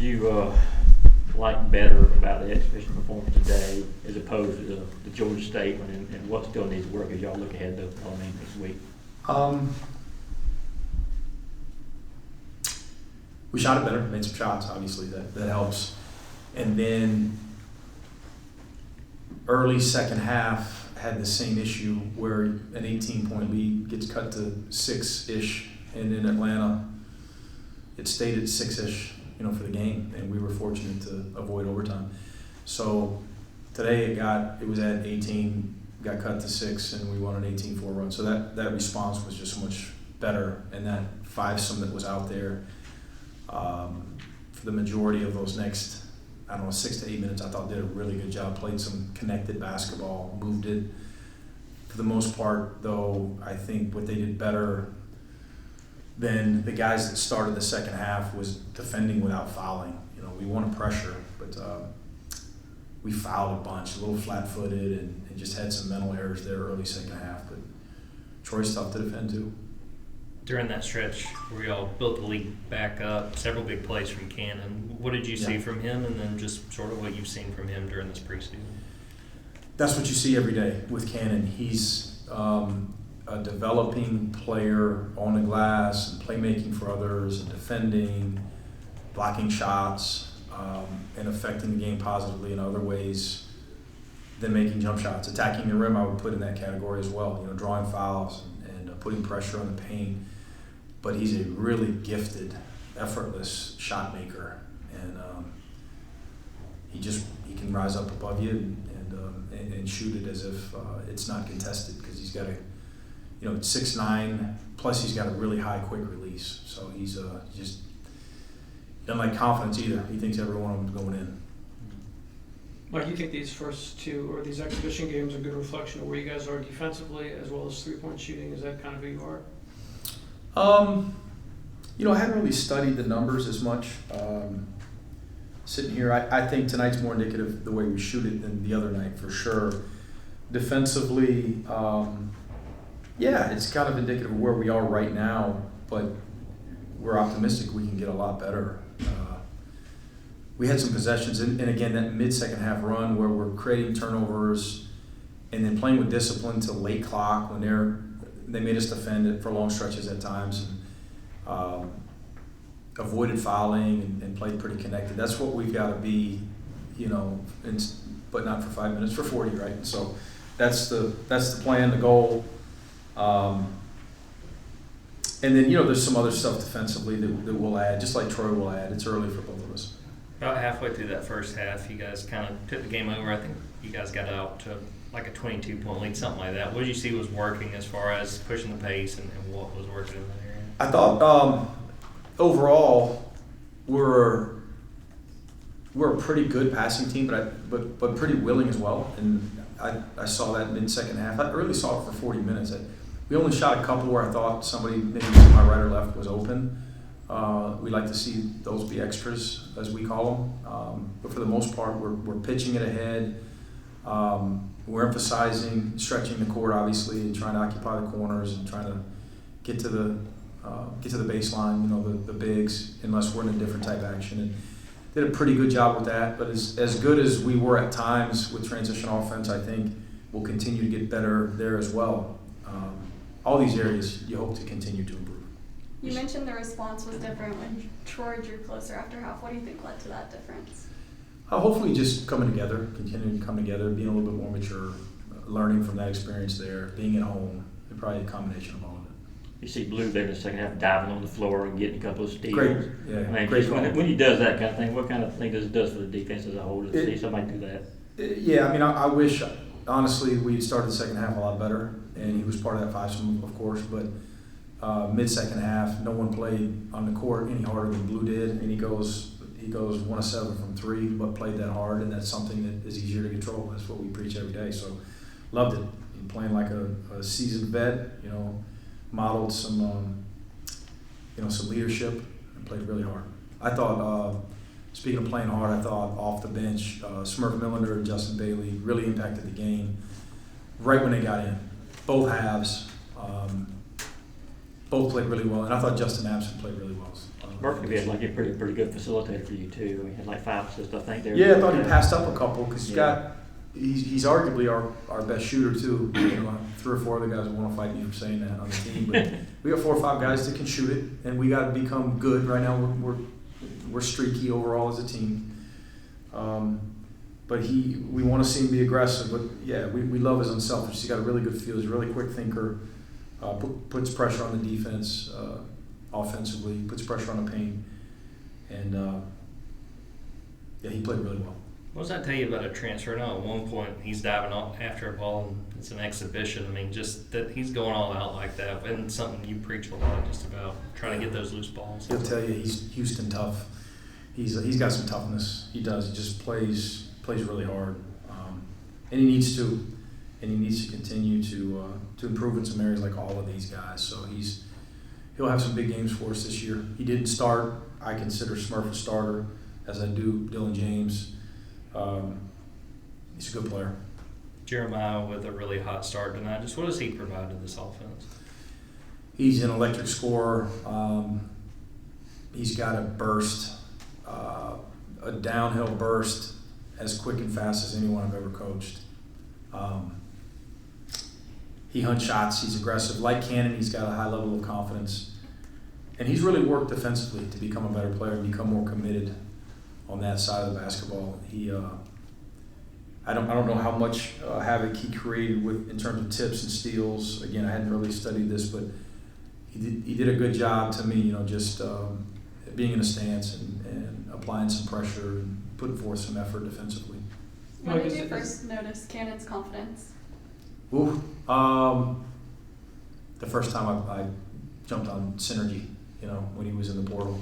you like better about the exhibition performance today as opposed to the Georgia State one, and what still needs work as y'all look ahead to this week? We shot it better, made some shots, obviously, that helps. And then early second half had the same issue where an 18-point lead gets cut to 6-ish, and in Atlanta it stayed at 6-ish, for the game, and we were fortunate to avoid overtime. So today it was at 18, got cut to 6, and we won an 18-4 run. So that response was just so much better, and that fivesome that was out there for the majority of those next, 6 to 8 minutes, I thought did a really good job, played some connected basketball, moved it. For the most part, though, I think what they did better than the guys that started the second half was defending without fouling. We wanted pressure, but we fouled a bunch, a little flat-footed, and just had some mental errors there early second half. But Troy's tough to defend too. During that stretch where y'all built the league back up, several big plays from Cannon, what did you see from him, and then just sort of what you've seen from him during this preseason? That's what you see every day with Cannon. He's a developing player on the glass and playmaking for others and defending, blocking shots, and affecting the game positively in other ways than making jump shots. Attacking the rim I would put in that category as well, drawing fouls and putting pressure on the paint. But he's a really gifted, effortless shot maker, and he can rise up above you and shoot it as if it's not contested, because he's got it's 6'9", plus he's got a really high quick release. So he's just doesn't like confidence either. He thinks every one of them is going in. Mike, you think these first two or these exhibition games are a good reflection of where you guys are defensively as well as three-point shooting? Is that kind of who you are? I hadn't really studied the numbers as much. Sitting here, I think tonight's more indicative of the way we shoot it than the other night, for sure. Defensively, it's kind of indicative of where we are right now, but we're optimistic we can get a lot better. We had some possessions, and again, that mid-second half run where we're creating turnovers and then playing with discipline till late clock when they made us defend it for long stretches at times, and avoided fouling and played pretty connected. That's what we've got to be, but not for 5 minutes, for 40, right? So that's the plan, the goal. And then, there's some other stuff defensively that we'll add, just like Troy will add. It's early for both of us. About halfway through that first half, you guys kind of took the game over. I think you guys got out to like a 22-point lead, something like that. What did you see was working as far as pushing the pace and what was working in that area? I thought overall we're a pretty good passing team, but pretty willing as well. And I saw that mid-second half. I really saw it for 40 minutes. We only shot a couple where I thought somebody, maybe to my right or left, was open. We like to see those be extras, as we call them. But for the most part, we're pitching it ahead. We're emphasizing stretching the court, obviously, and trying to occupy the corners and trying to get to the baseline, the bigs, unless we're in a different type of action. And did a pretty good job with that. But as good as we were at times with transition offense, I think we'll continue to get better there as well. All these areas you hope to continue to improve. You mentioned the response was different when Troy drew closer after half. What do you think led to that difference? Hopefully just coming together, continuing to come together, being a little bit more mature, learning from that experience there, being at home, and probably a combination of all of it. You see Blue there in the second half diving on the floor and getting a couple of steals. Great, great. When he does that kind of thing, what kind of thing does it do for the defense as a whole to see somebody do that? I wish, honestly, we started the second half a lot better, and he was part of that fivesome, of course, but mid-second half, no one played on the court any harder than Blue did, and he goes 1 of 7 from 3, but played that hard, and that's something that is easier to control. That's what we preach every day. So loved it. Playing like a seasoned vet, modeled some leadership, and played really hard. I thought, speaking of playing hard, I thought off the bench, Smurf Millender and Justin Bailey really impacted the game right when they got in. Both halves, both played really well, and I thought Justin Abson played really well. Kirk could be like a pretty good facilitator for you too. He had like 5 assists, I think. There. Yeah, I thought he passed up a couple because Yeah. he's arguably our best shooter too. 3 or 4 other guys want to fight me for saying that on the team, but we got 4 or 5 guys that can shoot it, and we got to become good. Right now, we're streaky overall as a team. But we want to see him be aggressive. But yeah, we love his unselfish. He's got a really good feel. He's a really quick thinker. Puts pressure on the defense offensively. Puts pressure on the paint, and yeah, he played really well. What does that tell you about a transfer? Now, at one point, he's diving off after a ball, and it's an exhibition. I mean, just that he's going all out like that, and something you preach a lot just about trying to get those loose balls. He'll tell you he's Houston tough. He's got some toughness. He does. He just plays really hard, and he needs to, and he needs to continue to improve in some areas like all of these guys. So he'll have some big games for us this year. He didn't start. I consider Smurf a starter, as I do Dylan James. He's a good player. Jeremiah with a really hot start tonight. Just what does he provide to this offense? He's an electric scorer. He's got a burst, a downhill burst as quick and fast as anyone I've ever coached. He hunts shots. He's aggressive. Like Cannon, he's got a high level of confidence. And he's really worked defensively to become a better player and become more committed on that side of the basketball. I don't know how much havoc he created in terms of tips and steals. Again, I hadn't really studied this, but he did a good job to me. Just being in a stance and applying some pressure and putting forth some effort defensively. When did you first notice Cannon's confidence? Ooh, the first time I jumped on Synergy, when he was in the portal.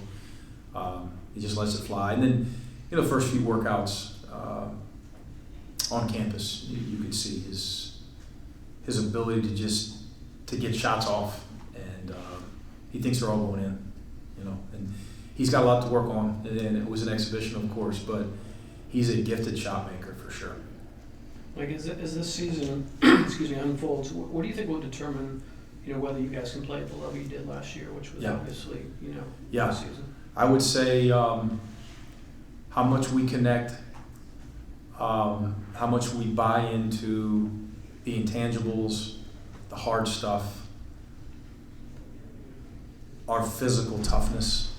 He just lets it fly. And then, the first few workouts on campus, you could see his ability to get shots off, and he thinks they're all going in, and he's got a lot to work on, and it was an exhibition, of course, but he's a gifted shot maker for sure. Like as this season, unfolds, what do you think will determine, whether you guys can play at the level you did last year, which was obviously, Yeah. this season? I would say how much we connect, how much we buy into the intangibles, the hard stuff, our physical toughness.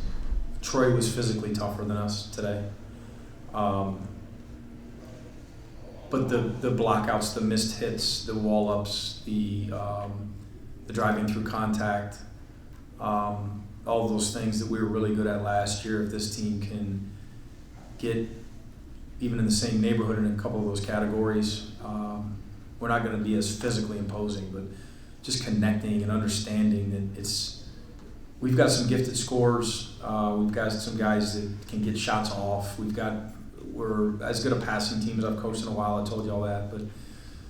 Troy was physically tougher than us today. But the blockouts, the missed hits, the wall ups, the driving through contact, all of those things that we were really good at last year, if this team can get even in the same neighborhood in a couple of those categories, we're not going to be as physically imposing, but just connecting and understanding that we've got some gifted scorers, we've got some guys that can get shots off, we're as good a passing team as I've coached in a while. I told you all that, but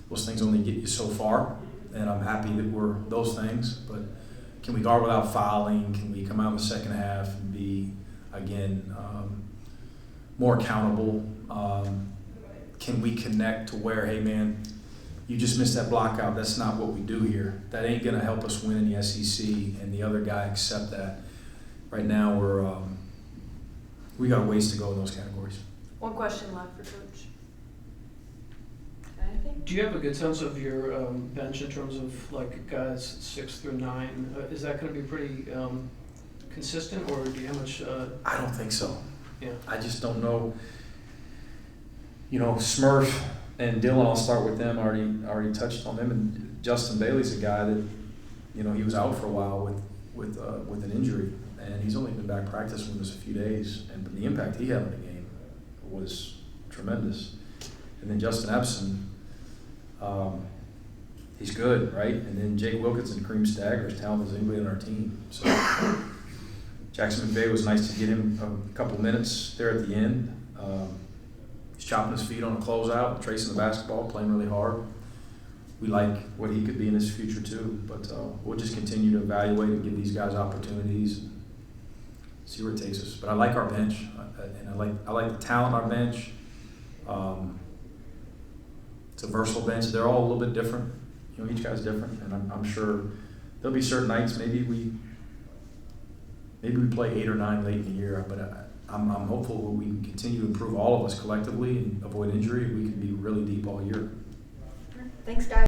those things only get you so far, and I'm happy that we're those things. But can we guard without fouling? Can we come out in the second half and be, again, more accountable? Can we connect to where, hey man, you just missed that block out. That's not what we do here. That ain't going to help us win in the SEC, and the other guy accept that. Right now, we got a ways to go in those categories. One question left for Coach. Anything? Do you have a good sense of your bench in terms of like guys 6 through 9? Is that going to be pretty consistent, or do you have much? I don't think so. Yeah. I just don't know. Smurf and Dylan, I'll start with them. Already touched on them, and Justin Bailey's a guy that, he was out for a while with an injury, and he's only been back practicing with us a few days, and the impact he had on the game was tremendous. And then Justin Epson, he's good, right? And then Jake Wilkinson, Kareem Stagger, as talented as anybody on our team. So Jackson McVay was nice to get him a couple minutes there at the end. He's chopping his feet on a closeout, tracing the basketball, playing really hard. We like what he could be in his future too, but we'll just continue to evaluate and give these guys opportunities and see where it takes us. But I like our bench, and I like the talent on our bench. It's a versatile bench. They're all a little bit different. Each guy's different, and I'm sure there'll be certain nights maybe maybe we play 8 or 9 late in the year, but I'm hopeful we can continue to improve all of us collectively and avoid injury. We can be really deep all year. Thanks, guys.